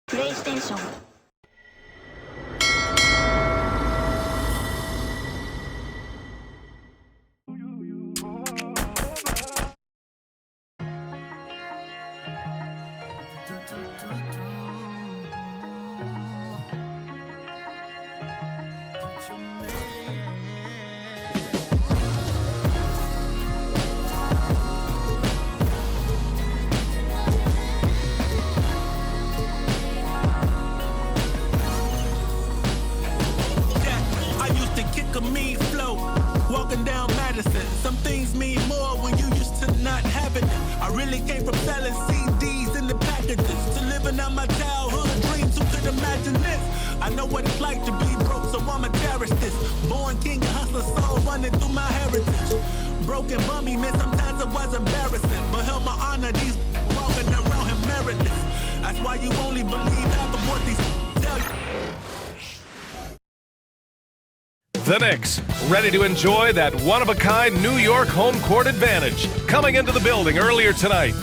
PlayStation. Down Madison. Some things mean more when you used to not have it. I really came from selling CDs in the packages to living out my childhood dreams. Who could imagine this? I know what it's like to be broke, so I'ma cherish this. Born king and hustler, soul running through my heritage. Broken bummy, man, sometimes it was embarrassing, but held my honor. These walking around him merit this. That's why you only believe half of what these tell you. The Knicks, ready to enjoy that one-of-a-kind New York home court advantage, coming into the building earlier tonight.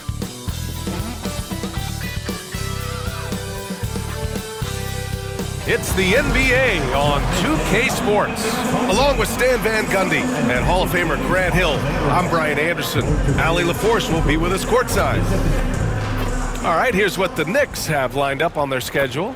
It's the NBA on 2K Sports. Along with Stan Van Gundy and Hall of Famer Grant Hill, I'm Brian Anderson. Allie LaForce will be with us courtside. All right, here's what the Knicks have lined up on their schedule.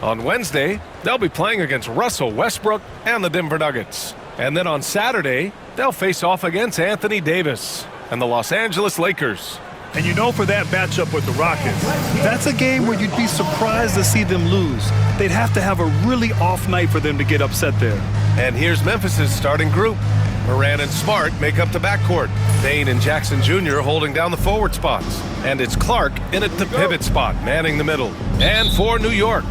On Wednesday, they'll be playing against Russell Westbrook and the Denver Nuggets. And then on Saturday, they'll face off against Anthony Davis and the Los Angeles Lakers. And you know, for that matchup with the Rockets, that's a game where you'd be surprised to see them lose. They'd have to have a really off night for them to get upset there. And here's Memphis's starting group. Moran and Smart make up the backcourt. Bain and Jackson Jr. holding down the forward spots. And it's Clark in at the pivot spot, manning the middle. And for New York,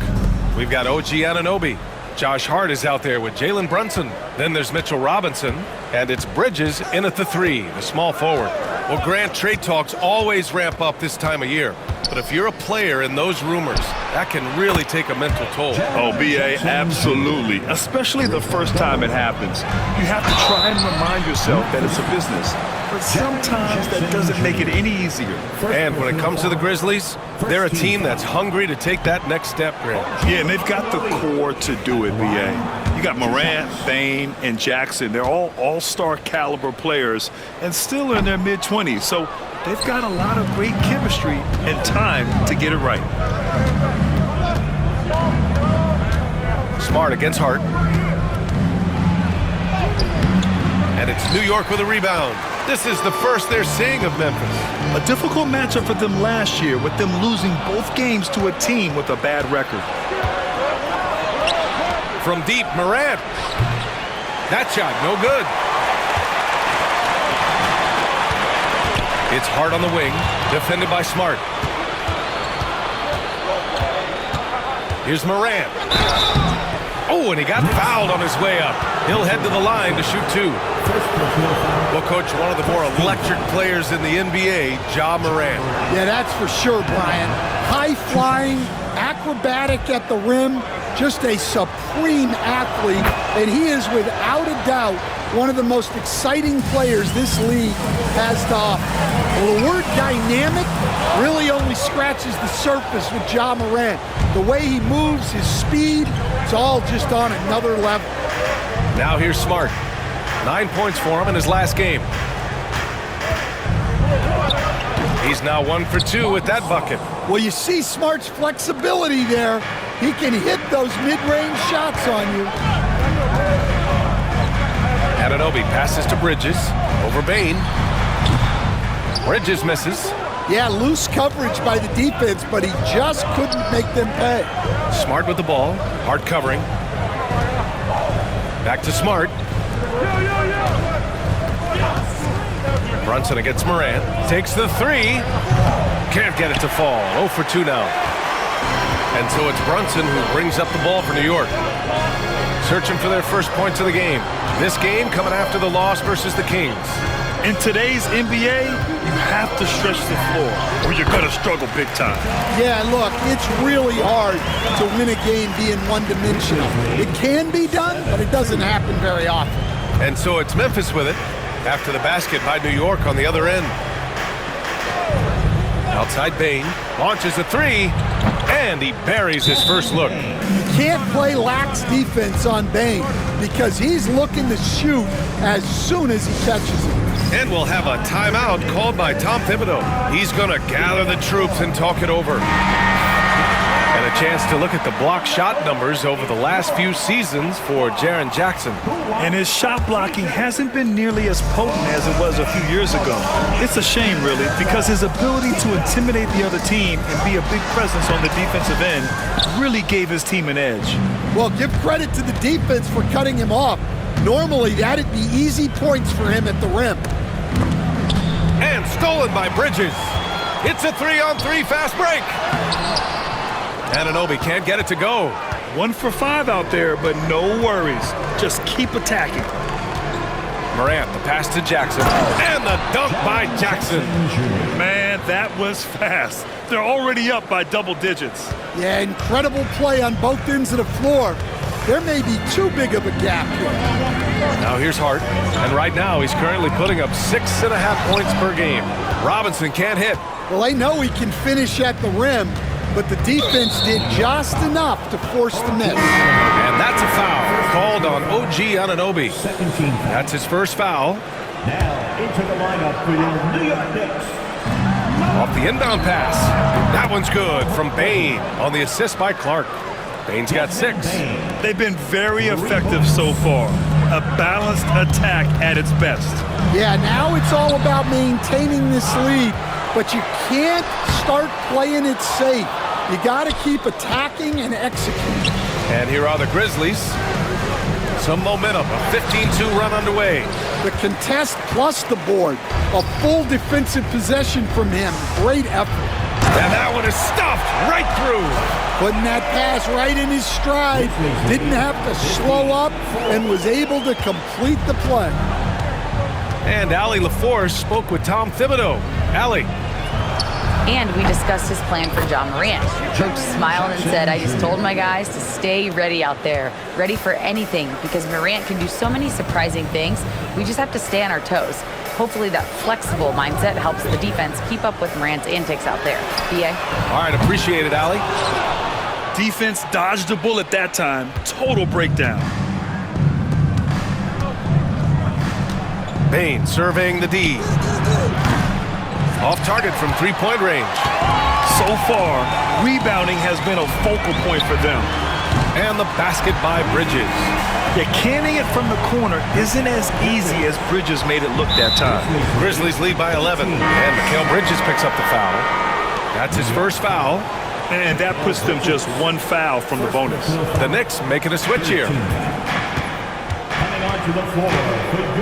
we've got OG Anunoby. Josh Hart is out there with Jalen Brunson. Then there's Mitchell Robinson. And it's Bridges in at the 3, the small forward. Well, Grant, trade talks always ramp up this time of year. But if you're a player in those rumors, that can really take a mental toll. Oh, B.A., absolutely. Especially the first time it happens. You have to try and remind yourself that it's a business. But sometimes that doesn't make it any easier. And when it comes to the Grizzlies, they're a team that's hungry to take that next step, Grant. Yeah, and they've got the core to do it, B.A. You got Morant, Bain, and Jackson. They're all all-star caliber players and still in their mid-20s. So they've got a lot of great chemistry and time to get it right. Smart against Hart. And it's New York with a rebound. This is the first they're seeing of Memphis. A difficult matchup for them last year, with them losing both games to a team with a bad record. From deep, Morant. That shot, no good. It's Hart on the wing, defended by Smart. Here's Morant. Oh, and he got fouled on his way up. He'll head to the line to shoot 2. Well, Coach, one of the more electric players in the NBA, Ja Morant. Yeah, that's for sure, Brian. High-flying, acrobatic at the rim, just a supreme athlete, and he is without a doubt one of the most exciting players this league has to offer. Well, the word dynamic really only scratches the surface with Ja Morant. The way he moves, his speed, it's all just on another level. Now here's Smart. 9 points for him in his last game. He's now 1 for 2 with that bucket. Well, you see Smart's flexibility there. He can hit those mid-range shots on you. Anunoby passes to Bridges. Over Bain. Bridges misses. Yeah, loose coverage by the defense, but he just couldn't make them pay. Smart with the ball. Hart covering. Back to Smart. Brunson against Morant. Takes the 3. Can't get it to fall. 0 for 2 now. And so it's Brunson who brings up the ball for New York. Searching for their first points of the game. This game coming after the loss versus the Kings. In today's NBA, you have to stretch the floor or you're going to struggle big time. Yeah, look, it's really hard to win a game being one-dimensional. It can be done, but it doesn't happen very often. And so it's Memphis with it after the basket by New York on the other end. Outside Bane, launches a three, and he buries his first look. You can't play lax defense on Bane because he's looking to shoot as soon as he catches it. And we'll have a timeout called by Tom Thibodeau. He's going to gather the troops and talk it over. And a chance to look at the block shot numbers over the last few seasons for Jaren Jackson. And his shot blocking hasn't been nearly as potent as it was a few years ago. It's a shame, really, because his ability to intimidate the other team and be a big presence on the defensive end really gave his team an edge. Well, give credit to the defense for cutting him off. Normally, that'd be easy points for him at the rim. And stolen by Bridges. It's a 3-on-3 fast break. Anunoby can't get it to go. 1 for 5 out there, but no worries. Just keep attacking. Morant, the pass to Jackson. And the dunk by Jackson. Man, that was fast. They're already up by double digits. Yeah, incredible play on both ends of the floor. There may be too big of a gap here. Now here's Hart. And right now he's currently putting up 6.5 points per game. Robinson can't hit. Well, they know he can finish at the rim, but the defense did just enough to force the miss. And that's a foul called on OG Anunoby. That's his first foul. Now into the lineup for your New York Knicks. Off the inbound pass. That one's good from Bane on the assist by Clark. Bane's got 6. They've been very effective so far. A balanced attack at its best. Yeah, now it's all about maintaining this lead, but you can't start playing it safe. You got to keep attacking and executing. And here are the Grizzlies. Some momentum, a 15-2 run underway. The contest plus the board. A full defensive possession from him. Great effort. And that one is stuffed right through. Putting that pass right in his stride. Didn't have to slow up and was able to complete the play. And Allie LaForce spoke with Tom Thibodeau. Allie. And we discussed his plan for John Morant. Coach smiled and said, I just told my guys to stay ready out there, ready for anything, because Morant can do so many surprising things. We just have to stay on our toes. Hopefully that flexible mindset helps the defense keep up with Morant's antics out there. B.A.? All right, appreciate it, Allie. Defense dodged a bullet that time. Total breakdown. Bane surveying the D. Off target from three-point range. So far, rebounding has been a focal point for them. And the basket by Bridges. Yeah, canning it from the corner isn't as easy as Bridges made it look that time. Grizzlies lead by 11. And Mikal Bridges picks up the foul. That's his first foul. And that puts them just 1 foul from the bonus. The Knicks making a switch here.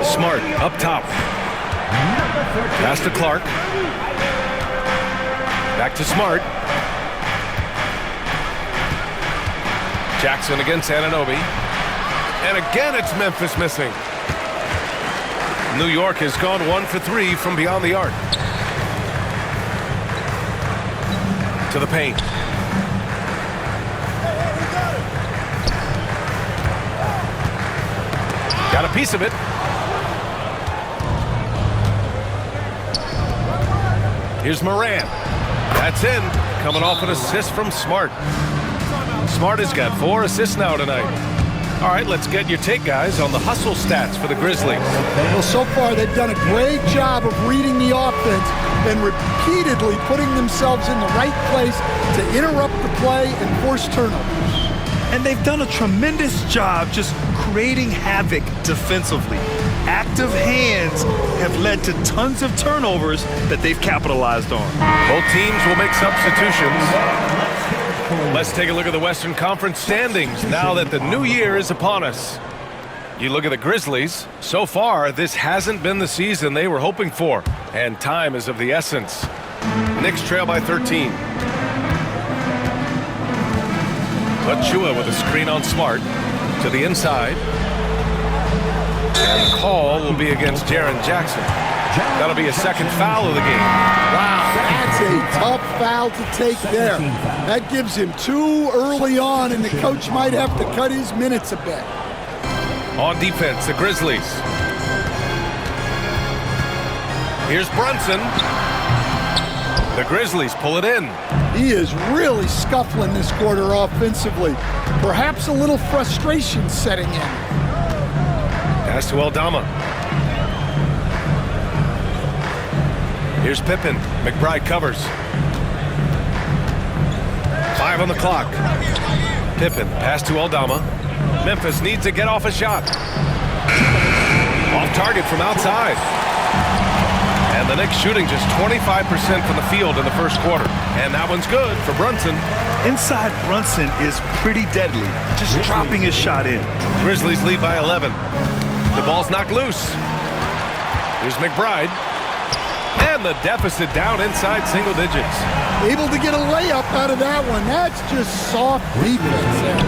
Smart up top. Pass to Clark. Back to Smart. Jackson against Anunoby. And again it's Memphis missing. New York has gone 1 for 3 from beyond the arc. To the paint. Got a piece of it. Here's Morant. That's in. Coming off an assist from Smart. Smart has got 4 assists now tonight. All right, let's get your take, guys, on the hustle stats for the Grizzlies. Well, so far they've done a great job of reading the offense and repeatedly putting themselves in the right place to interrupt the play and force turnovers. And they've done a tremendous job just creating havoc defensively. Active hands have led to tons of turnovers that they've capitalized on. Both teams will make substitutions. Let's take a look at the Western Conference standings now that the new year is upon us. You look at the Grizzlies. So far, this hasn't been the season they were hoping for, and time is of the essence. Knicks trail by 13. Achua with a screen on Smart to the inside. And the call will be against Jaren Jackson. That'll be a second foul of the game. Wow, that's a tough foul to take there. That gives him 2 early on, and the coach might have to cut his minutes a bit. On defense, the Grizzlies. Here's Brunson. The Grizzlies pull it in. He is really scuffling this quarter offensively. Perhaps a little frustration setting in. Pass to Aldama. Here's Pippen. McBride covers. 5 on the clock. Pippen, pass to Aldama. Memphis needs to get off a shot. Off target from outside. And the Knicks shooting just 25% from the field in the first quarter. And that one's good for Brunson. Inside Brunson is pretty deadly, just dropping his shot in. Grizzlies lead by 11. The ball's knocked loose. Here's McBride. And the deficit down inside single digits. Able to get a layup out of that one. That's just soft defense there.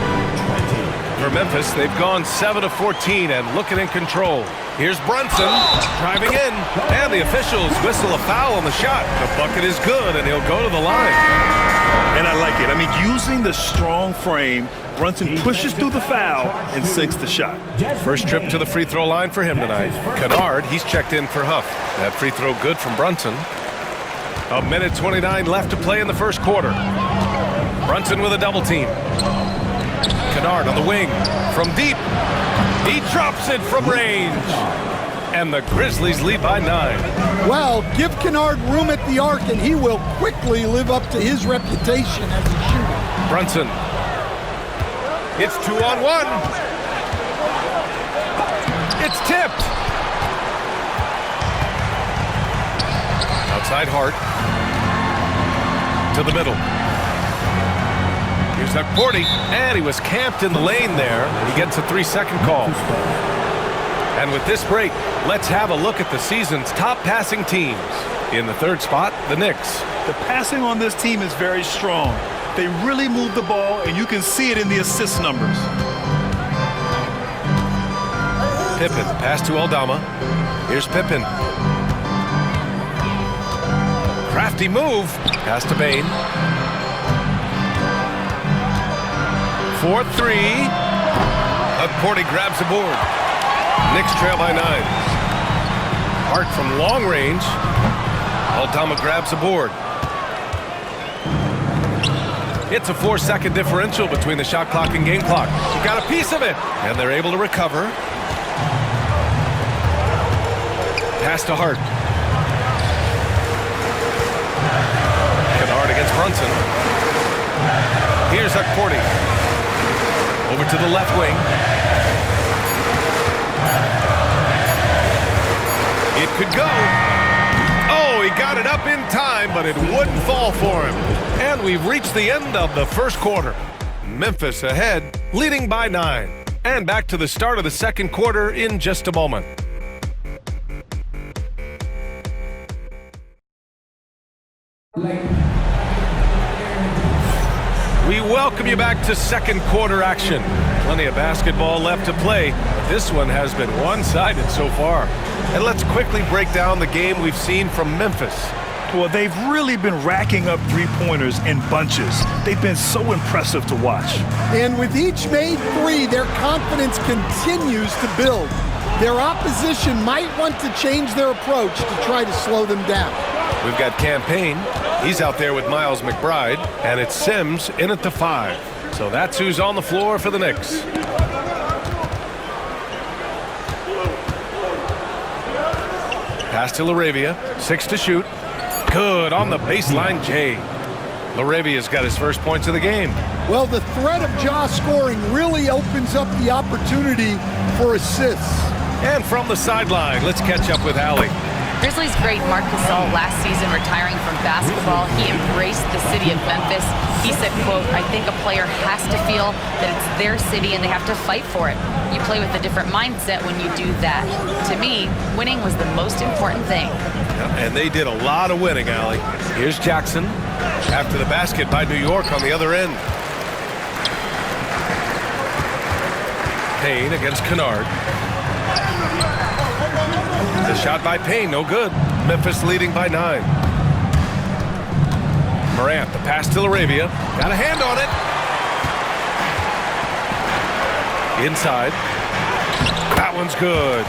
For Memphis, they've gone 7 of 14 and looking in control. Here's Brunson driving in, and the officials whistle a foul on the shot. The bucket is good, and he'll go to the line. And I like it. I mean, using the strong frame, Brunson pushes through the foul and sinks the shot. First trip to the free throw line for him tonight. Kennard, he's checked in for Huff. That free throw good from Brunson. A minute 29 left to play in the first quarter. Brunson with a double team. Kennard on the wing from deep. He drops it from range. And the Grizzlies lead by 9. Well, give Kennard room at the arc, and he will quickly live up to his reputation as a shooter. Brunson. It's 2-on-1. It's tipped. Outside Hart. To the middle. Here's Hukporti, and he was camped in the lane there. He gets a 3-second call. And with this break, let's have a look at the season's top passing teams. In the third spot, the Knicks. The passing on this team is very strong. They really move the ball, and you can see it in the assist numbers. Pippen, pass to Aldama. Here's Pippen. Crafty move. Pass to Bane. 4-3. Hukporti grabs the board. Knicks trail by 9. Hart from long range. Aldama grabs the board. It's a 4-second differential between the shot clock and game clock. You got a piece of it, and they're able to recover. Pass to Hart. Kennard against Brunson. Here's Hukporti. Over to the left wing. It could go. Oh, he got it up in time, but it wouldn't fall for him. And we've reached the end of the first quarter. Memphis ahead, leading by 9. And back to the start of the second quarter in just a moment. We welcome you back to second quarter action. Plenty of basketball left to play, but this one has been one-sided so far. And let's quickly break down the game we've seen from Memphis. Well, they've really been racking up three-pointers in bunches. They've been so impressive to watch. And with each made three, their confidence continues to build. Their opposition might want to change their approach to try to slow them down. We've got Campaign. He's out there with Miles McBride, and it's Sims in at the 5. So that's who's on the floor for the Knicks. Pass to Laravia, 6 to shoot. Good on the baseline, Jay. Laravia's got his first points of the game. Well, the threat of Ja scoring really opens up the opportunity for assists. And from the sideline, let's catch up with Allie. Grizzlies great Marc Gasol last season retiring from basketball. He embraced the city of Memphis. He said, quote, "I think a player has to feel that it's their city and they have to fight for it. You play with a different mindset when you do that. To me, winning was the most important thing." And they did a lot of winning, Allie. Here's Jackson after the basket by New York on the other end. Payne against Kennard. The shot by Payne, no good. Memphis leading by 9. Morant, the pass to Laravia. Got a hand on it. Inside. That one's good.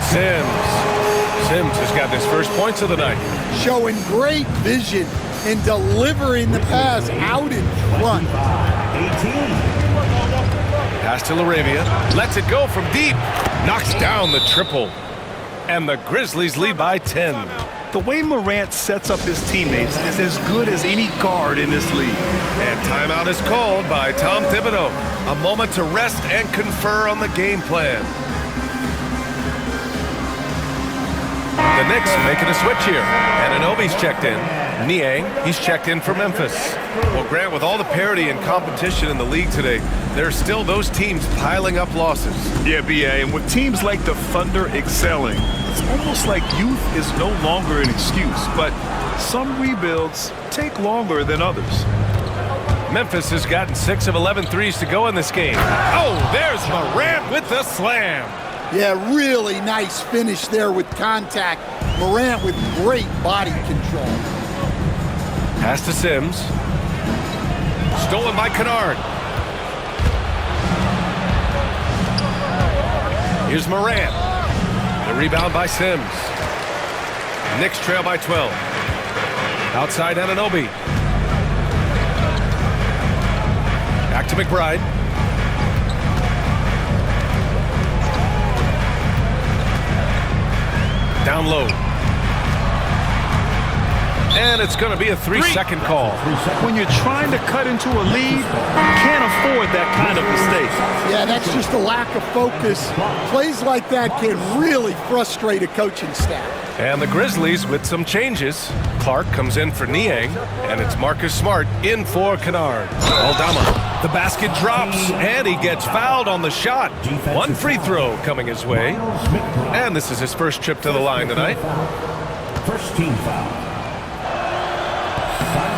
Sims has got his first points of the night. Showing great vision. and delivering the pass out in front. 18. Pass to LaRavia. Lets it go from deep. Knocks down the triple. And the Grizzlies lead by 10. The way Morant sets up his teammates is as good as any guard in this league. And timeout is called by Tom Thibodeau. A moment to rest and confer on the game plan. The Knicks making a switch here. Anunoby's checked in. Niang, he's checked in for Memphis. Well, Grant, with all the parity and competition in the league today, there are still those teams piling up losses. Yeah, B.A., and with teams like the Thunder excelling, it's almost like youth is no longer an excuse, but some rebuilds take longer than others. Memphis has gotten 6 of 11 threes to go in this game. Oh, there's Morant with the slam. Yeah, really nice finish there with contact. Morant with great body control. Pass to Sims. Stolen by Kennard. Here's Morant. The rebound by Sims. Knicks trail by 12. Outside Anunoby. Back to McBride. Down low. And it's going to be a 3-second call. When you're trying to cut into a lead, you can't afford that kind of mistake. Yeah, that's just a lack of focus. Plays like that can really frustrate a coaching staff. And the Grizzlies with some changes. Clark comes in for Niang, and it's Marcus Smart in for Kennard. Aldama, the basket drops, and he gets fouled on the shot. One free throw coming his way. And this is his first trip to the line tonight. First team foul.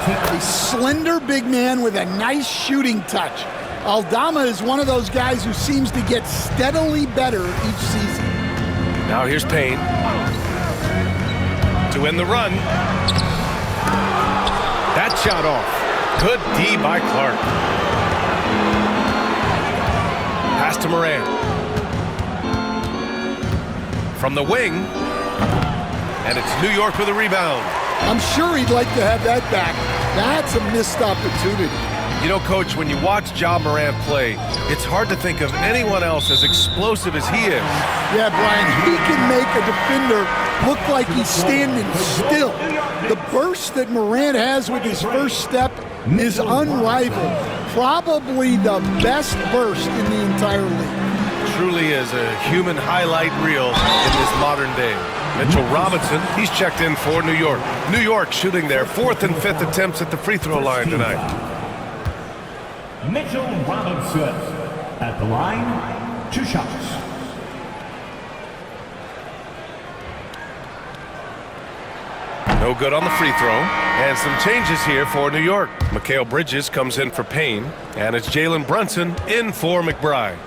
A slender big man with a nice shooting touch. Aldama is one of those guys who seems to get steadily better each season. Now here's Payne. To win the run. That shot off. Good D by Clark. Pass to Morant. From the wing. And it's New York with a rebound. I'm sure he'd like to have that back. That's a missed opportunity. You know, Coach, when you watch Ja Morant play, it's hard to think of anyone else as explosive as he is. Yeah, Brian, he can make a defender look like he's standing still. The burst that Morant has with his first step is unrivaled. Probably the best burst in the entire league. Truly is a human highlight reel in this modern day. Mitchell Robinson, he's checked in for New York. New York shooting their 4th and 5th attempts at the free throw line tonight. Mitchell Robinson at the line, 2 shots. No good on the free throw. And some changes here for New York. Mikal Bridges comes in for Payne. And it's Jalen Brunson in for McBride.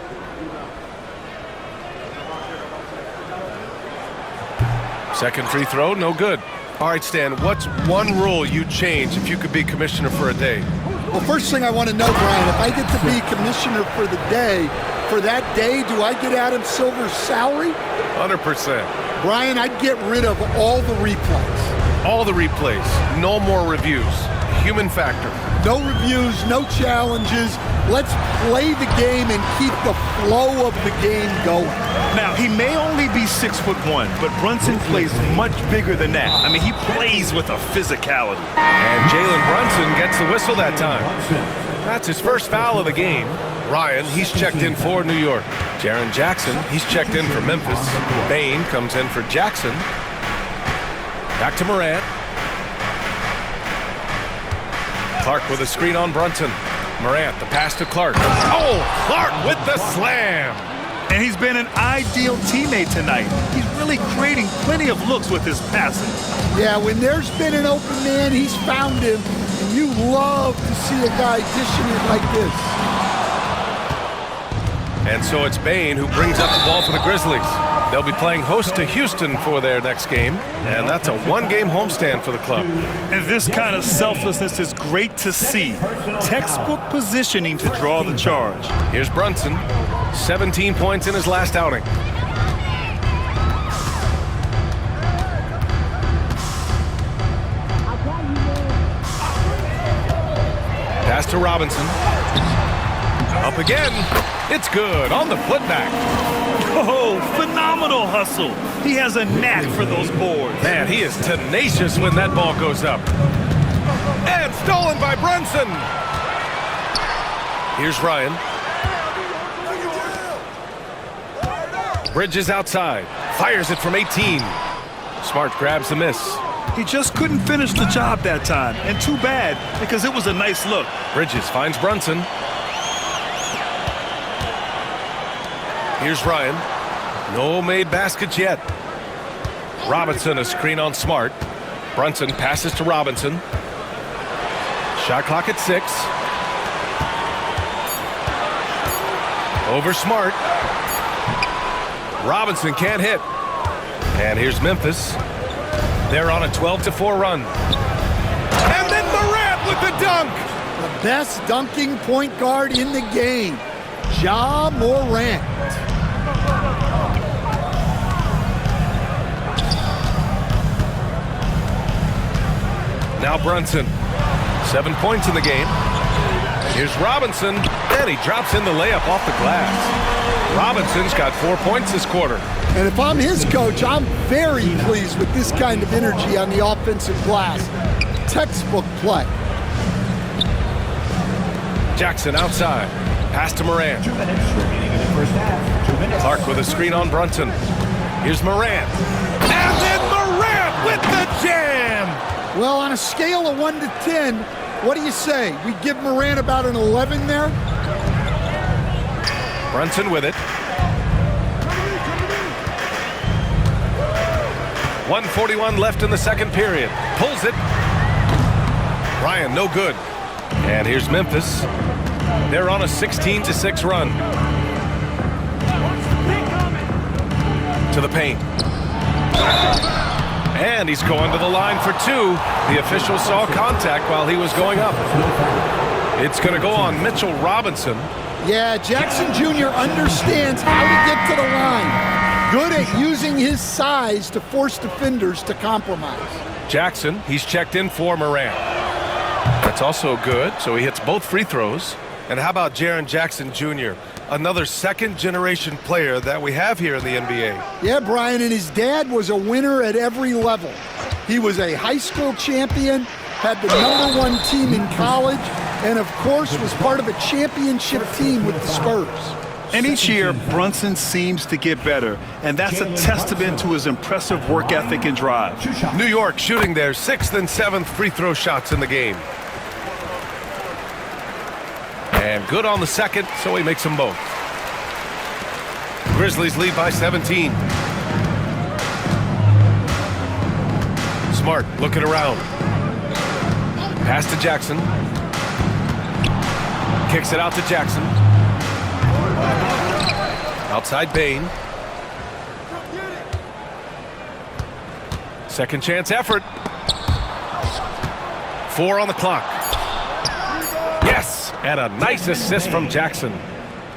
Second free throw, no good. All right, Stan, what's one rule you'd change if you could be commissioner for a day? Well, first thing I want to know, Brian, if I get to be commissioner for the day, for that day, do I get Adam Silver's salary? 100%. Brian, I'd get rid of all the replays. All the replays, no more reviews. Human factor. No reviews, no challenges. Let's play the game and keep the flow of the game going. Now, he may only be 6'1", but Brunson plays much bigger than that. I mean, he plays with a physicality. And Jalen Brunson gets the whistle that time. That's his first foul of the game. Ryan, he's checked in for New York. Jaren Jackson, he's checked in for Memphis. Bain comes in for Jackson. Back to Morant. Clark with a screen on Brunson. Morant, the pass to Clark. Oh, Clark with the slam. And he's been an ideal teammate tonight. He's really creating plenty of looks with his passing. Yeah, when there's been an open man, he's found him. And you love to see a guy dishing it like this. And so it's Bain who brings up the ball for the Grizzlies. They'll be playing host to Houston for their next game, and that's a one-game homestand for the club. And this kind of selflessness is great to see. Textbook positioning to draw the charge. Here's Brunson, 17 points in his last outing. Pass to Robinson. Up again. It's good on the putback. Oh, phenomenal hustle. He has a knack for those boards. Man, he is tenacious when that ball goes up. And stolen by Brunson. Here's Ryan. Bridges outside. Fires it from 18. Smart grabs the miss. He just couldn't finish the job that time. And too bad, because it was a nice look. Bridges finds Brunson. Here's Ryan. No made baskets yet. Robinson, a screen on Smart. Brunson passes to Robinson. Shot clock at 6. Over Smart. Robinson can't hit. And here's Memphis. They're on a 12-4 run. And then Morant with the dunk. The best dunking point guard in the game, Ja Morant. Now Brunson. 7 points in the game. Here's Robinson. And he drops in the layup off the glass. Robinson's got 4 points this quarter. And if I'm his coach, I'm very pleased with this kind of energy on the offensive glass. Textbook play. Jackson outside. Pass to Morant. 2 minutes remaining in the first half. 2 minutes. Clark with a screen on Brunson. Here's Morant. And then Morant with the jam. Well, on a scale of 1 to 10, what do you say? We give Morant about an 11 there? Brunson with it. 1:41 left in the second period. Pulls it. Ryan, no good. And here's Memphis. They're on a 16-6 run. To the paint. And he's going to the line for 2. The official saw contact while he was going up. It's going to go on Mitchell Robinson. Yeah, Jackson Jr. understands how to get to the line. Good at using his size to force defenders to compromise. Jackson, he's checked in for Morant. That's also good, so he hits both free throws. And how about Jaren Jackson Jr., another second-generation player that we have here in the NBA? Yeah, Brian, and his dad was a winner at every level. He was a high school champion, had the #1 team in college, and of course was part of a championship team with the Spurs. And each year, Brunson seems to get better, and that's a testament to his impressive work ethic and drive. New York shooting their 6th and 7th free throw shots in the game. And good on the second, so he makes them both. Grizzlies lead by 17. Smart looking around. Pass to Jackson. Kicks it out to Jackson. Outside Bain. Second chance effort. 4 on the clock. Yes, and a nice assist from Jackson.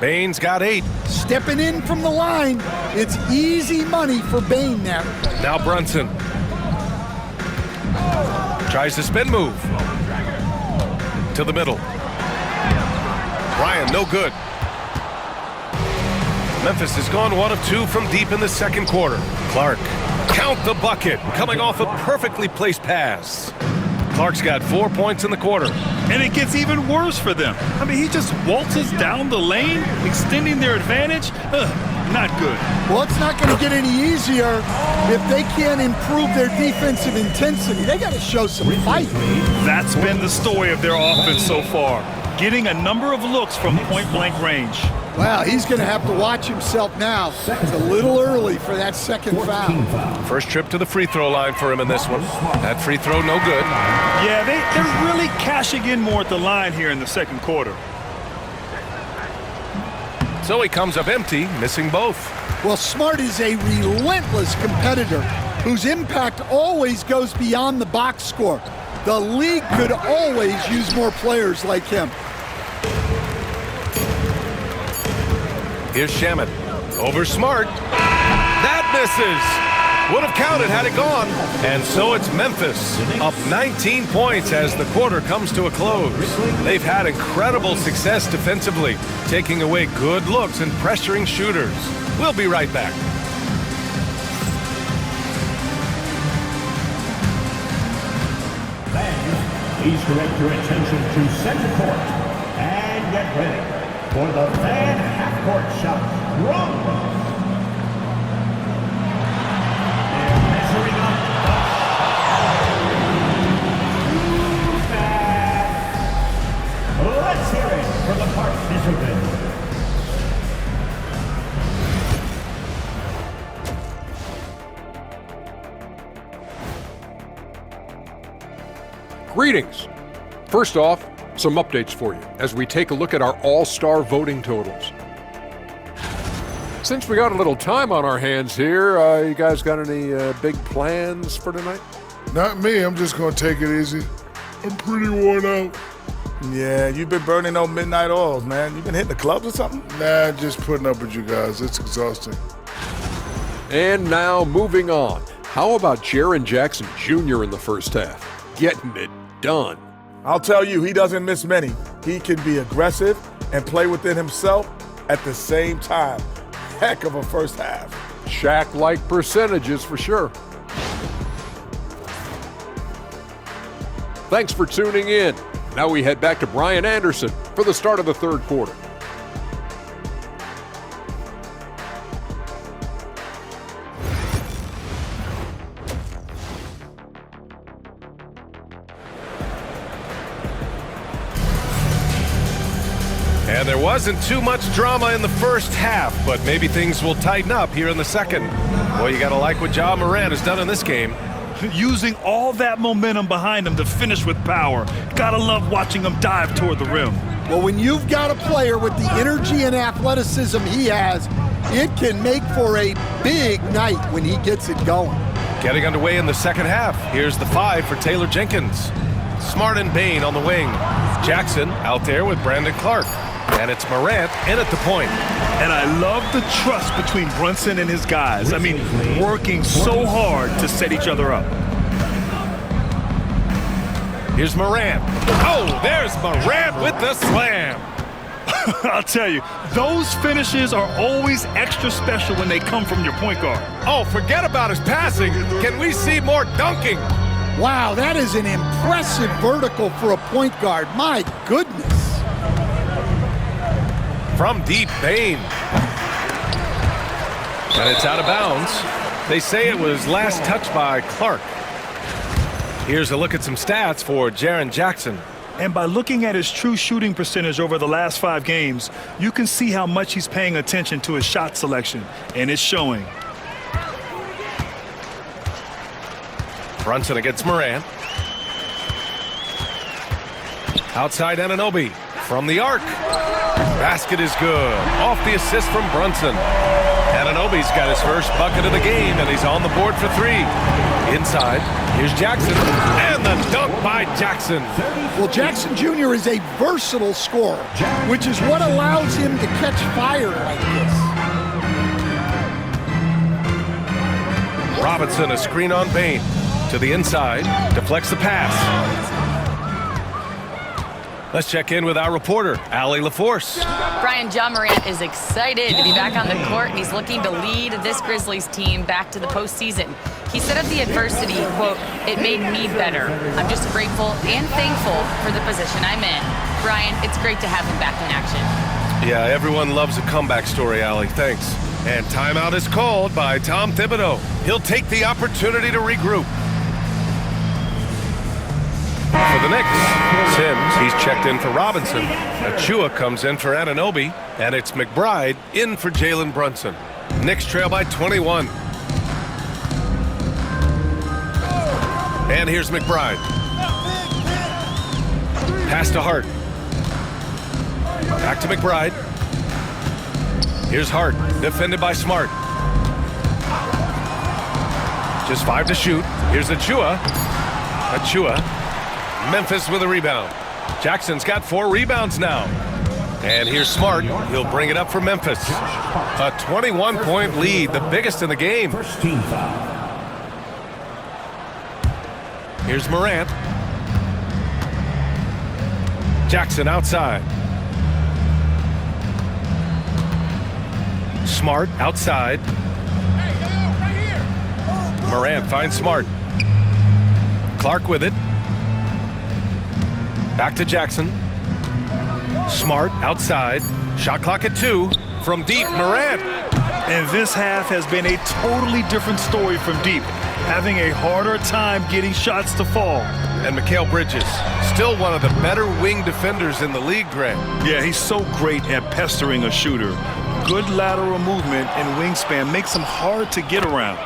Bain's got 8. Stepping in from the line, it's easy money for Bain there. Now Brunson. Tries the spin move. To the middle. Ryan, no good. Memphis has gone 1 of 2 from deep in the second quarter. Clark, count the bucket, coming off a perfectly placed pass. Clark's got 4 points in the quarter. And it gets even worse for them. I mean, he just waltzes down the lane, extending their advantage. Not good. Well, it's not going to get any easier if they can't improve their defensive intensity. They got to show some fight. That's been the story of their offense so far, getting a number of looks from point-blank range. Wow, he's going to have to watch himself now. It's a little early for that second foul. First trip to the free throw line for him in this one. That free throw, no good. Yeah, they're really cashing in more at the line here in the second quarter. So he comes up empty, missing both. Well, Smart is a relentless competitor whose impact always goes beyond the box score. The league could always use more players like him. Here's Shamet. Over Smart. That misses. Would have counted had it gone. And so it's Memphis, up 19 points as the quarter comes to a close. They've had incredible success defensively, taking away good looks and pressuring shooters. We'll be right back. Fans, please direct your attention to center court and get ready for the fan half-court shot. Wrong. They're measuring up. Let's hear it for the participants. Greetings. First off, some updates for you as we take a look at our all-star voting totals. Since we got a little time on our hands here, you guys got any big plans for tonight? Not me. I'm just going to take it easy. I'm pretty worn out. Yeah, you've been burning those midnight oils, man. You been hitting the clubs or something? Nah, just putting up with you guys. It's exhausting. And now, moving on. How about Jaren Jackson Jr. in the first half? Getting it done. I'll tell you, he doesn't miss many. He can be aggressive and play within himself at the same time. Heck of a first half. Shaq-like percentages for sure. Thanks for tuning in. Now we head back to Brian Anderson for the start of the third quarter. And there wasn't too much drama in the first half, but maybe things will tighten up here in the second. Boy, you got to like what Ja Morant has done in this game. Using all that momentum behind him to finish with power. Gotta love watching him dive toward the rim. Well, when you've got a player with the energy and athleticism he has, it can make for a big night when he gets it going. Getting underway in the second half. Here's the 5 for Taylor Jenkins. Smart and Bain on the wing. Jackson out there with Brandon Clark. And it's Morant in at the point. And I love the trust between Brunson and his guys. I mean, working so hard to set each other up. Here's Morant. Oh, there's Morant with the slam. I'll tell you, those finishes are always extra special when they come from your point guard. Oh, forget about his passing. Can we see more dunking? Wow, that is an impressive vertical for a point guard. My goodness. From deep, Bain. And it's out of bounds. They say it was last touched by Clark. Here's a look at some stats for Jaren Jackson. And by looking at his true shooting percentage over the last 5 games, you can see how much he's paying attention to his shot selection, and it's showing. Brunson against Morant. Outside Anunoby from the arc. Basket is good. Off the assist from Brunson. Anunoby's got his first bucket of the game, and he's on the board for 3. Inside, here's Jackson, and the dunk by Jackson. Well, Jackson Jr. is a versatile scorer, which is what allows him to catch fire like this. Robinson, a screen on Bain. To the inside, deflects the pass. Let's check in with our reporter, Allie LaForce. Brian, Ja Morant is excited to be back on the court, and he's looking to lead this Grizzlies team back to the postseason. He said of the adversity, quote, "It made me better. I'm just grateful and thankful for the position I'm in." Brian, it's great to have him back in action. Yeah, everyone loves a comeback story, Allie. Thanks. And timeout is called by Tom Thibodeau. He'll take the opportunity to regroup. For the Knicks, Sims, he's checked in for Robinson. Achua comes in for Anunoby, and it's McBride in for Jalen Brunson. Knicks trail by 21. And here's McBride. Pass to Hart. Back to McBride. Here's Hart, defended by Smart. Just 5 to shoot. Here's Achua. Memphis with a rebound. Jackson's got 4 rebounds now. And here's Smart. He'll bring it up for Memphis. A 21-point lead, the biggest in the game. First team foul. Here's Morant. Jackson outside. Smart outside. Morant finds Smart. Clark with it. Back to Jackson. Smart outside. Shot clock at 2. From deep, Morant. And this half has been a totally different story from deep, having a harder time getting shots to fall. And Mikal Bridges, still one of the better wing defenders in the league, Grant. Yeah, he's so great at pestering a shooter. Good lateral movement and wingspan makes him hard to get around.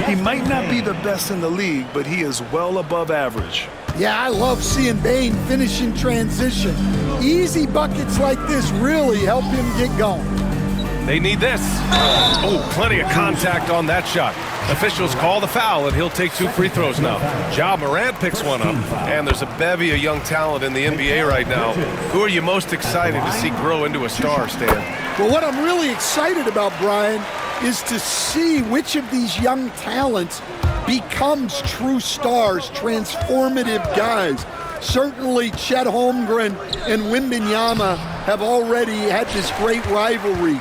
He might not be the best in the league, but he is well above average. Yeah, I love seeing Bane finish in transition. Easy buckets like this really help him get going. They need this. Oh, plenty of contact on that shot. Officials call the foul, and he'll take 2 free throws now. Ja Morant picks one up, and there's a bevy of young talent in the NBA right now. Who are you most excited to see grow into a star, Stan? Well, what I'm really excited about, Brian, is to see which of these young talents becomes true stars, transformative guys. Certainly Chet Holmgren and Wembanyama have already had this great rivalry.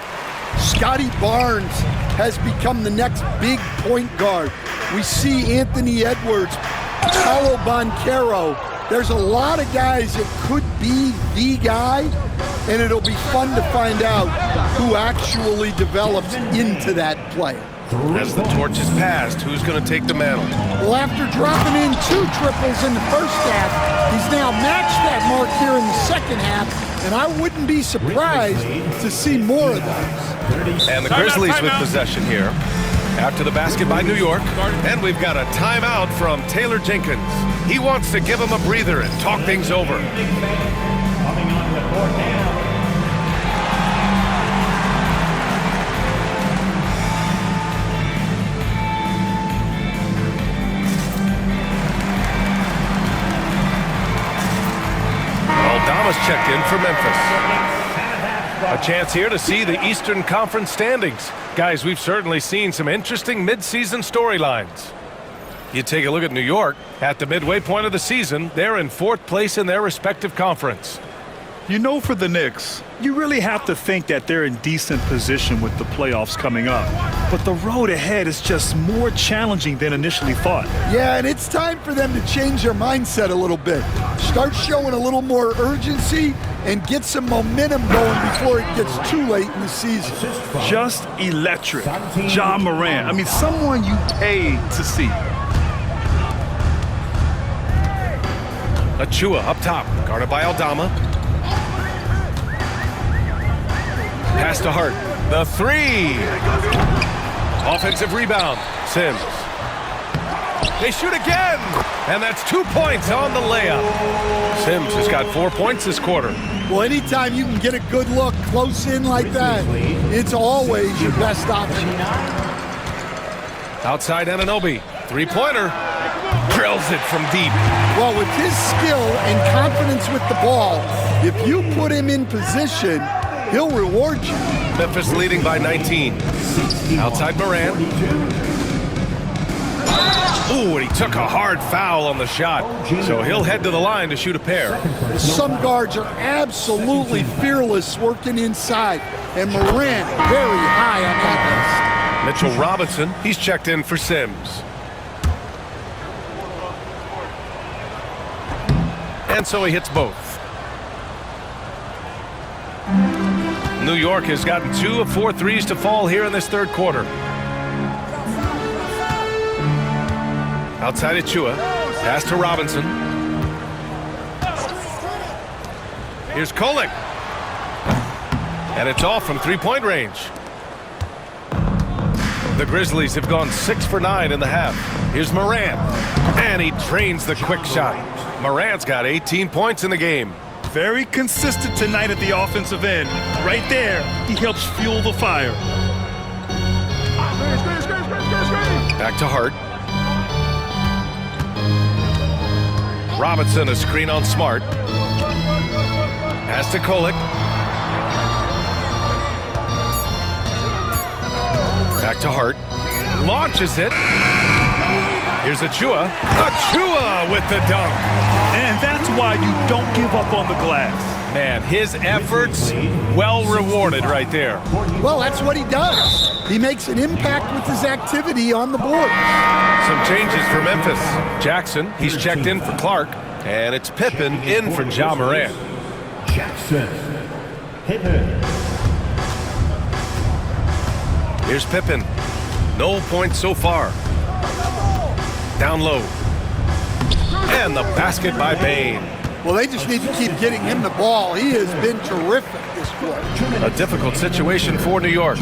Scotty Barnes has become the next big point guard. We see Anthony Edwards, Paolo Banchero. There's a lot of guys that could be the guy, and it'll be fun to find out who actually develops into that player. As the torch is passed, who's going to take the mantle? Well, after dropping in 2 triples in the first half, he's now matched that mark here in the second half, and I wouldn't be surprised to see more of those. And the Grizzlies with possession here. After the basket by New York, and we've got a timeout from Taylor Jenkins. He wants to give him a breather and talk things over. Coming on the court now. Aldama's checked in for Memphis. A chance here to see the Eastern Conference standings. Guys, we've certainly seen some interesting midseason storylines. You take a look at New York. At the midway point of the season, they're in 4th place in their respective conference. You know, for the Knicks, you really have to think that they're in decent position with the playoffs coming up. But the road ahead is just more challenging than initially thought. Yeah, and it's time for them to change their mindset a little bit. Start showing a little more urgency and get some momentum going before it gets too late in the season. Just electric. Ja Morant. I mean, someone you paid to see. Achua up top, guarded by Aldama. Pass to Hart. The 3. Offensive rebound. Sims. They shoot again. And that's 2 points on the layup. Sims has got 4 points this quarter. Well, anytime you can get a good look close in like that, it's always your best option. Outside Anunoby. 3-pointer. Drills it from deep. Well, with his skill and confidence with the ball, if you put him in position, he'll reward you. Memphis leading by 19. Outside Morant. Ooh, and he took a hard foul on the shot. So he'll head to the line to shoot a pair. Some guards are absolutely fearless working inside, and Morant very high on that list. Mitchell Robinson, he's checked in for Sims. And so he hits both. New York has gotten 2 of 4 threes to fall here in this third quarter. Outside Achua. Pass to Robinson. Here's Kolek. And it's off from 3-point range. The Grizzlies have gone 6 for 9 in the half. Here's Morant. And he drains the quick shot. Morant's got 18 points in the game. Very consistent tonight at the offensive end. Right there, he helps fuel the fire. Back to Hart. Robinson, a screen on Smart. Pass to Kolek. Back to Hart. Launches it. Here's Achua. Achua with the dunk. And that's why you don't give up on the glass. Man, his efforts well rewarded right there. Well, that's what he does. He makes an impact with his activity on the board. Some changes for Memphis. Jackson, he's checked in for Clark. And it's Pippen in for Ja Morant. Jackson. Pippen. Here's Pippen. No points so far. Down low. And the basket by Bane. Well, they just need to keep getting him the ball. He has been terrific this quarter. A difficult situation for New York.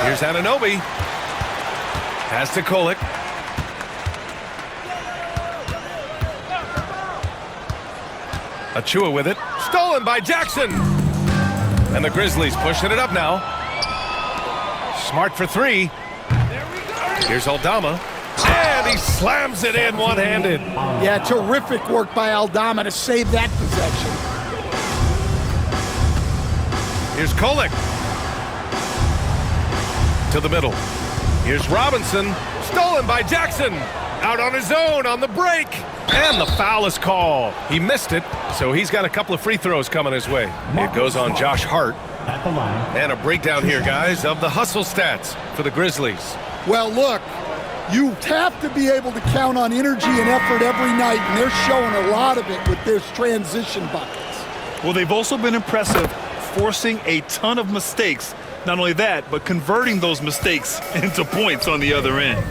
Here's Anunoby. Has to Kolek. Achua with it. Stolen by Jackson. And the Grizzlies pushing it up now. Smart for three. Here's Aldama. And he slams it in one-handed. Yeah, terrific work by Aldama to save that possession. Here's Kolek. To the middle. Here's Robinson. Stolen by Jackson. Out on his own on the break. And the foul is called. He missed it, so he's got a couple of free throws coming his way. It goes on Josh Hart. At the line. And a breakdown here, guys, of the hustle stats for the Grizzlies. Well, look, you have to be able to count on energy and effort every night, and they're showing a lot of it with their transition buckets. Well, they've also been impressive, forcing a ton of mistakes. Not only that, but converting those mistakes into points on the other end.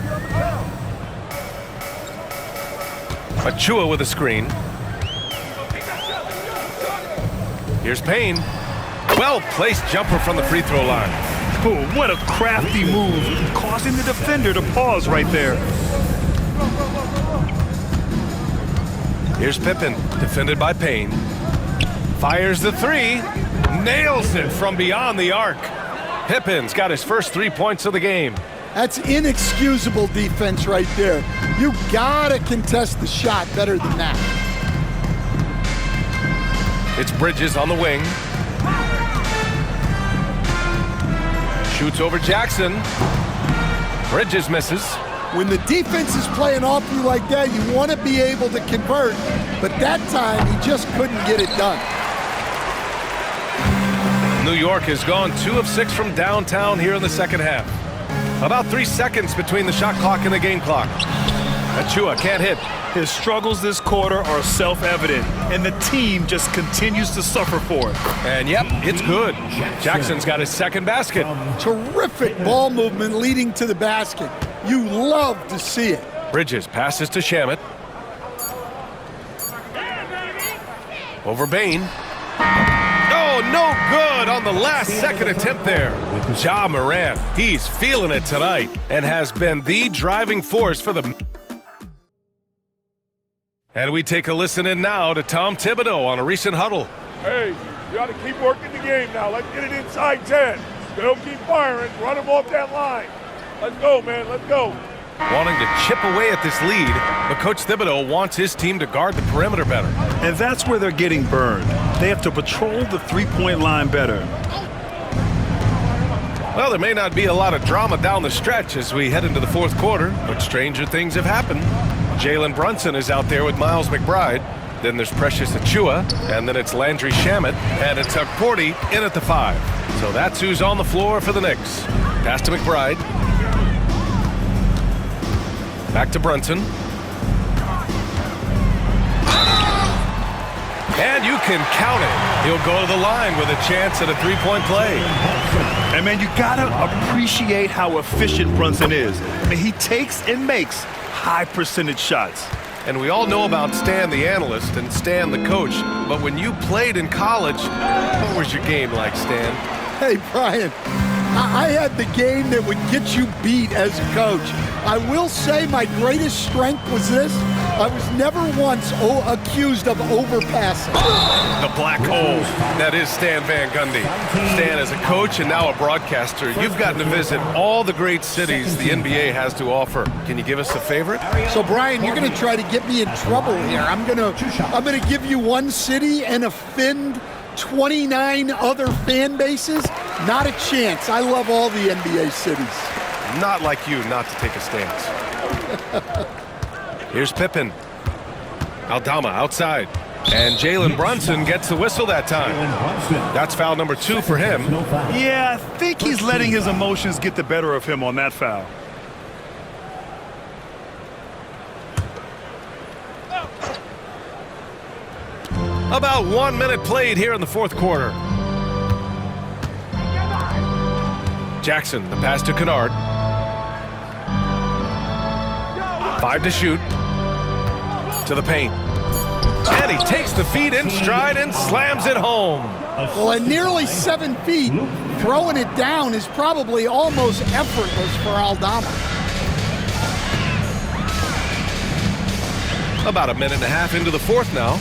Achua with a screen. Here's Payne. Well-placed jumper from the free throw line. Oh, what a crafty move, causing the defender to pause right there. Here's Pippen, defended by Payne. Fires the three. Nails it from beyond the arc. Pippen's got his first 3 points of the game. That's inexcusable defense right there. You gotta contest the shot better than that. It's Bridges on the wing. Shoots over Jackson. Bridges misses. When the defense is playing off you like that, you want to be able to convert, but that time he just couldn't get it done. New York has gone 2 of 6 from downtown here in the second half. About 3 seconds between the shot clock and the game clock. Achua can't hit. His struggles this quarter are self-evident, and the team just continues to suffer for it. And yep, it's good. Jackson's got his second basket. Terrific ball movement leading to the basket. You love to see it. Bridges passes to Shamet. Over Bane. Oh, no good on the last second attempt there. Ja Morant, he's feeling it tonight and has been the driving force for the... And we take a listen in now to Tom Thibodeau on a recent huddle. Hey, you got to keep working the game now. Let's get it inside 10. They'll keep firing. Run them off that line. Let's go, man. Let's go. Wanting to chip away at this lead, but Coach Thibodeau wants his team to guard the perimeter better. And that's where they're getting burned. They have to patrol the three-point line better. Well, there may not be a lot of drama down the stretch as we head into the fourth quarter, but stranger things have happened. Jalen Brunson is out there with Miles McBride. Then there's Precious Achua, and then it's Landry Shamet, and it's Tuck Porty in at the 5. So that's who's on the floor for the Knicks. Pass to McBride. Back to Brunson. And you can count it. He'll go to the line with a chance at a three-point play. And man, you gotta appreciate how efficient Brunson is. I mean, he takes and makes high percentage shots. And we all know about Stan the analyst and Stan the coach, but when you played in college, what was your game like, Stan? Hey, Brian, I had the game that would get you beat as a coach. I will say my greatest strength was this. I was never once accused of overpassing. The black hole. That is Stan Van Gundy. Stan is a coach and now a broadcaster. You've gotten to visit all the great cities the NBA has to offer. Can you give us a favorite? So, Brian, you're going to try to get me in trouble here. I'm going to give you one city and offend 29 other fan bases? Not a chance. I love all the NBA cities. Not like you not to take a stance. Here's Pippen. Aldama outside. And Jalen Brunson gets the whistle that time. That's foul number 2 for him. Yeah, I think he's letting his emotions get the better of him on that foul. About 1 minute played here in the fourth quarter. Jackson, the pass to Kennard. 5 to shoot. To the paint. And he takes the feed in stride and slams it home. Well, at nearly 7 feet, throwing it down is probably almost effortless for Aldama. About a minute and a half into the fourth now.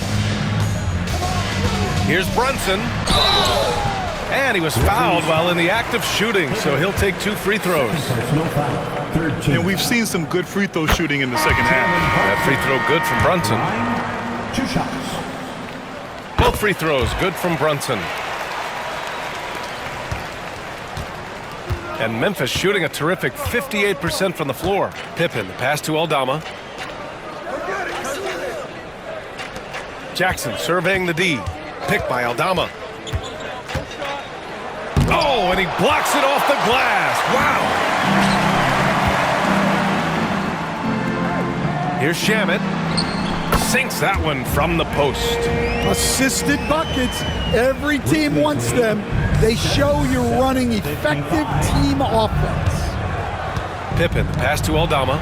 Here's Brunson. And he was fouled while in the act of shooting, so he'll take 2 free throws. And we've seen some good free throw shooting in the second half. That free throw good from Brunson. 2 shots. Both free throws good from Brunson. And Memphis shooting a terrific 58% from the floor. Pippen, the pass to Aldama. Jackson surveying the D. Picked by Aldama. Oh, and he blocks it off the glass. Wow. Here's Shamet. Sinks that one from the post. Assisted buckets. Every team wants them. They show you're running effective team offense. Pippen, the pass to Aldama.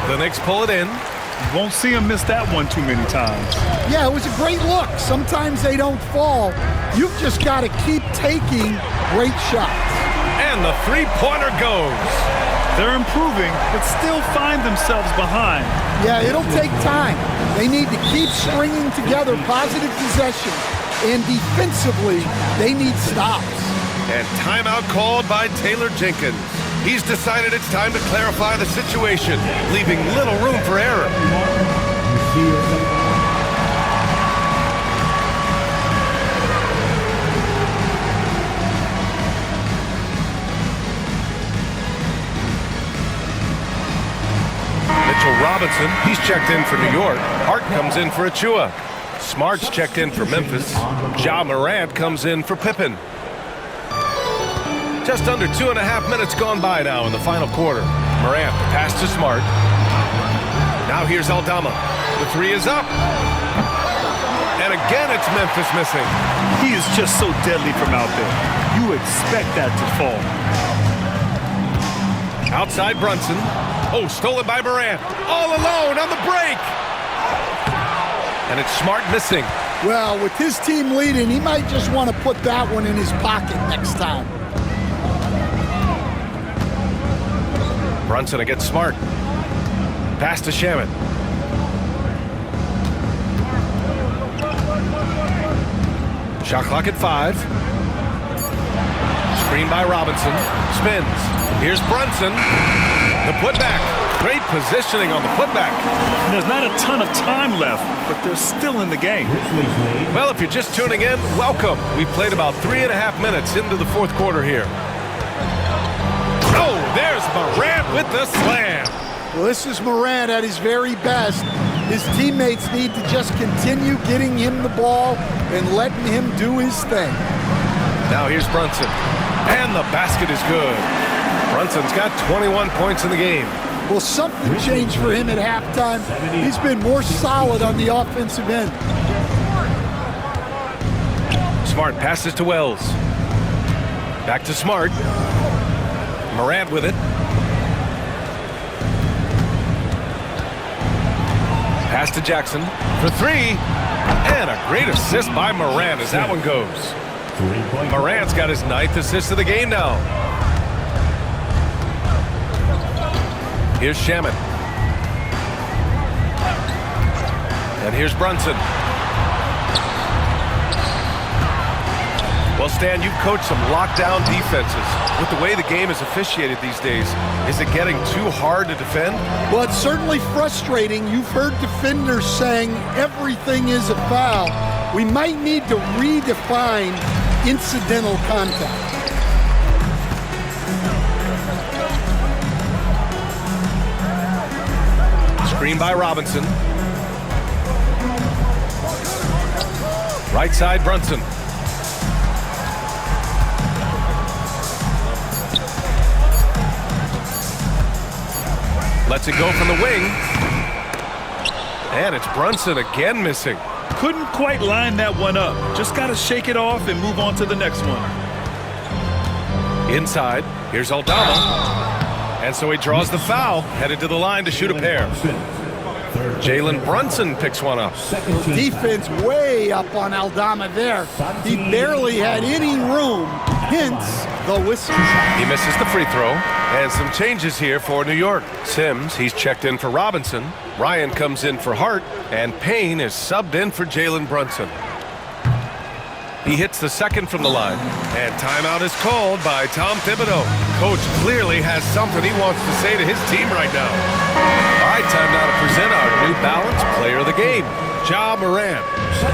The Knicks pull it in. You won't see him miss that one too many times. Yeah, it was a great look. Sometimes they don't fall. You've just got to keep taking great shots. And the three-pointer goes. They're improving, but still find themselves behind. Yeah, it'll take time. They need to keep stringing together positive possessions. And defensively, they need stops. And timeout called by Taylor Jenkins. He's decided it's time to clarify the situation, leaving little room for error. Mitchell Robinson, he's checked in for New York. Hart comes in for Achua. Smart's checked in for Memphis. Ja Morant comes in for Pippen. Just under 2.5 minutes gone by now in the final quarter. Morant, pass to Smart. Now here's Aldama. The 3 is up. And again, it's Memphis missing. He is just so deadly from out there. You expect that to fall. Outside Brunson. Oh, stolen by Morant. All alone on the break. And it's Smart missing. Well, with his team leading, he might just want to put that one in his pocket next time. Brunson against Smart. Pass to Shamet. Shot clock at 5. Screen by Robinson. Spins. Here's Brunson. The putback. Great positioning on the putback. There's not a ton of time left, but they're still in the game. Well, if you're just tuning in, welcome. We've played about 3.5 minutes into the fourth quarter here. Oh, there's Morant with the slam. Well, this is Morant at his very best. His teammates need to just continue getting him the ball and letting him do his thing. Now here's Brunson. And the basket is good. Brunson's got 21 points in the game. Well, something changed for him at halftime. He's been more solid on the offensive end. Smart passes to Wells. Back to Smart. Morant with it. Pass to Jackson for 3. And a great assist by Morant as that one goes. Morant's got his 9th assist of the game now. Here's Shamet. And here's Brunson. Well, Stan, you've coached some lockdown defenses. With the way the game is officiated these days, is it getting too hard to defend? Well, it's certainly frustrating. You've heard defenders saying everything is a foul. We might need to redefine incidental contact. Screen by Robinson. Right side, Brunson. Lets it go from the wing. And it's Brunson again missing. Couldn't quite line that one up. Just got to shake it off and move on to the next one. Inside, here's Aldama. And so he draws the foul, headed to the line to shoot a pair. Jalen Brunson picks one up. Defense way up on Aldama there. He barely had any room, hence the whistle. He misses the free throw. And some changes here for New York. Sims, he's checked in for Robinson. Ryan comes in for Hart. And Payne is subbed in for Jalen Brunson. He hits the second from the line. And timeout is called by Tom Thibodeau. Coach clearly has something he wants to say to his team right now. All right, time now to present our New Balance Player of the Game, Ja Morant.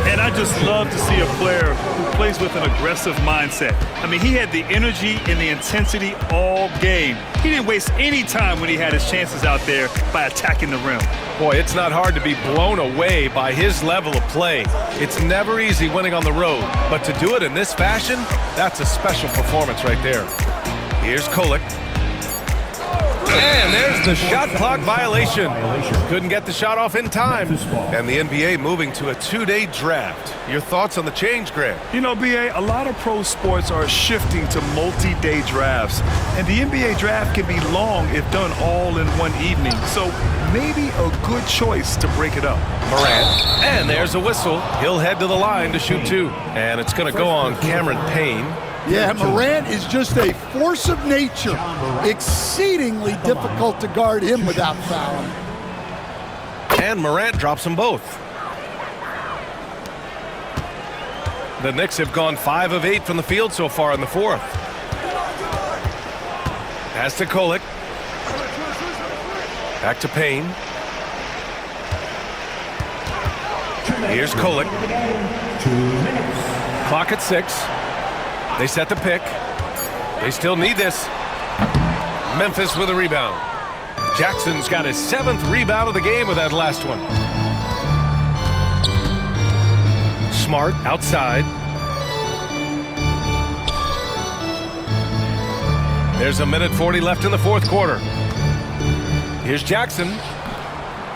And I just love to see a player who plays with an aggressive mindset. I mean, he had the energy and the intensity all game. He didn't waste any time when he had his chances out there by attacking the rim. Boy, it's not hard to be blown away by his level of play. It's never easy winning on the road, but to do it in this fashion, that's a special performance right there. Here's Kolek. And there's the shot clock violation. Couldn't get the shot off in time. And the NBA moving to a 2-day draft. Your thoughts on the change, Grant? You know, BA, a lot of pro sports are shifting to multi-day drafts. And the NBA draft can be long if done all in one evening. So maybe a good choice to break it up. Morant. And there's a whistle. He'll head to the line to shoot two. And it's going to go on Cameron Payne. Yeah, Morant is just a force of nature. Exceedingly difficult to guard him without fouling. And Morant drops them both. The Knicks have gone 5 of 8 from the field so far in the fourth. Pass to Kolek. Back to Payne. Here's Kolek. Clock at 6. They set the pick. They still need this. Memphis with a rebound. Jackson's got his 7th rebound of the game with that last one. Smart outside. There's a minute 40 left in the fourth quarter. Here's Jackson.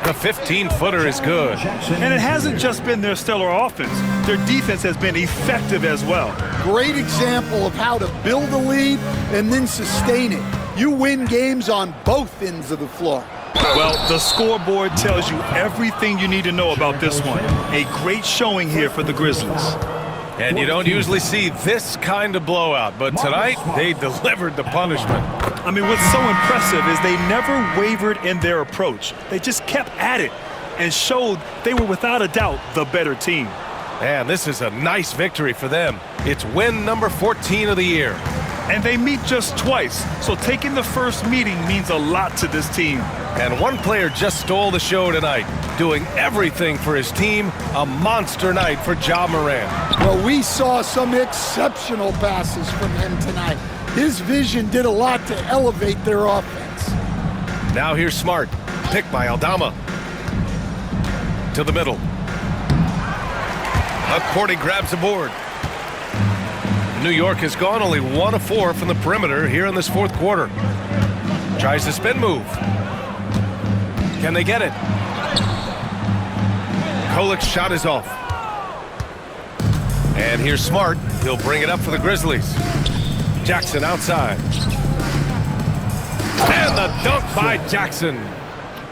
The 15-footer is good. And it hasn't just been their stellar offense. Their defense has been effective as well. Great example of how to build a lead and then sustain it. You win games on both ends of the floor. Well, the scoreboard tells you everything you need to know about this one. A great showing here for the Grizzlies. And you don't usually see this kind of blowout, but tonight they delivered the punishment. I mean, what's so impressive is they never wavered in their approach. They just kept at it and showed they were without a doubt the better team. And this is a nice victory for them. It's win number 14 of the year. And they meet just twice, so taking the first meeting means a lot to this team. And one player just stole the show tonight, doing everything for his team. A monster night for Ja Morant. Well, we saw some exceptional passes from him tonight. His vision did a lot to elevate their offense. Now here's Smart, picked by Aldama. To the middle. McCourty grabs the board. New York has gone only 1 of 4 from the perimeter here in this fourth quarter. Tries the spin move. Can they get it? Kolek's shot is off. And here's Smart. He'll bring it up for the Grizzlies. Jackson outside. And the dunk by Jackson.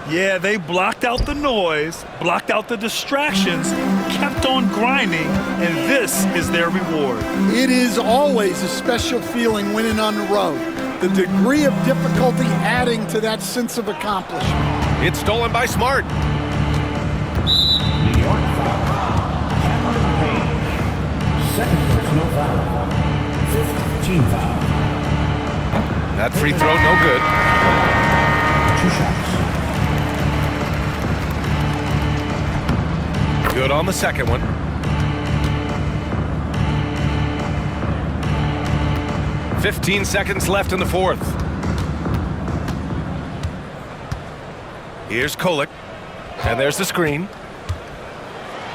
Yeah, they blocked out the noise, blocked out the distractions, kept on grinding, and this is their reward. It is always a special feeling winning on the road. The degree of difficulty adding to that sense of accomplishment. It's stolen by Smart. New York foul. Cameron Payne. Second personal foul. 15 foul. That free throw, no good. 2 shots. Good on the second one. 15 seconds left in the fourth. Here's Kolek. And there's the screen.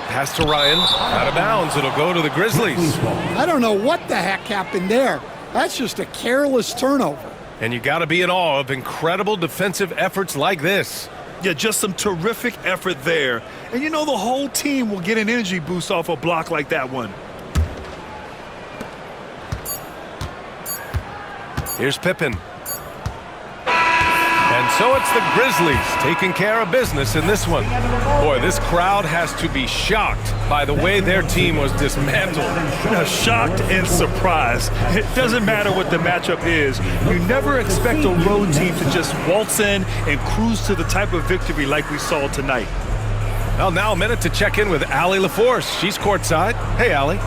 Pass to Ryan. Out of bounds. It'll go to the Grizzlies. I don't know what the heck happened there. That's just a careless turnover. And you got to be in awe of incredible defensive efforts like this. Yeah, just some terrific effort there. And you know the whole team will get an energy boost off a block like that one. Here's Pippen. And so it's the Grizzlies taking care of business in this one. Boy, this crowd has to be shocked by the way their team was dismantled. Shocked and surprised. It doesn't matter what the matchup is. You never expect a road team to just waltz in and cruise to the type of victory like we saw tonight. Well, now a minute to check in with Allie LaForce. She's courtside. Hey, Allie.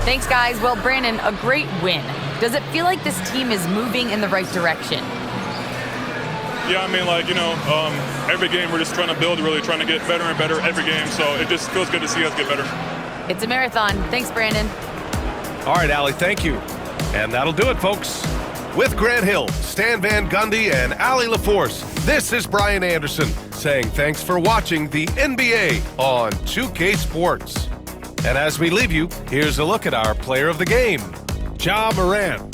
Thanks, guys. Well, Brandon, a great win. Does it feel like this team is moving in the right direction? Yeah, I mean, every game we're just trying to build, really trying to get better and better every game. So it just feels good to see us get better. It's a marathon. Thanks, Brandon. All right, Allie, thank you. And that'll do it, folks. With Grant Hill, Stan Van Gundy, and Allie LaForce, this is Brian Anderson saying thanks for watching the NBA on 2K Sports. And as we leave you, here's a look at our player of the game, Ja Morant.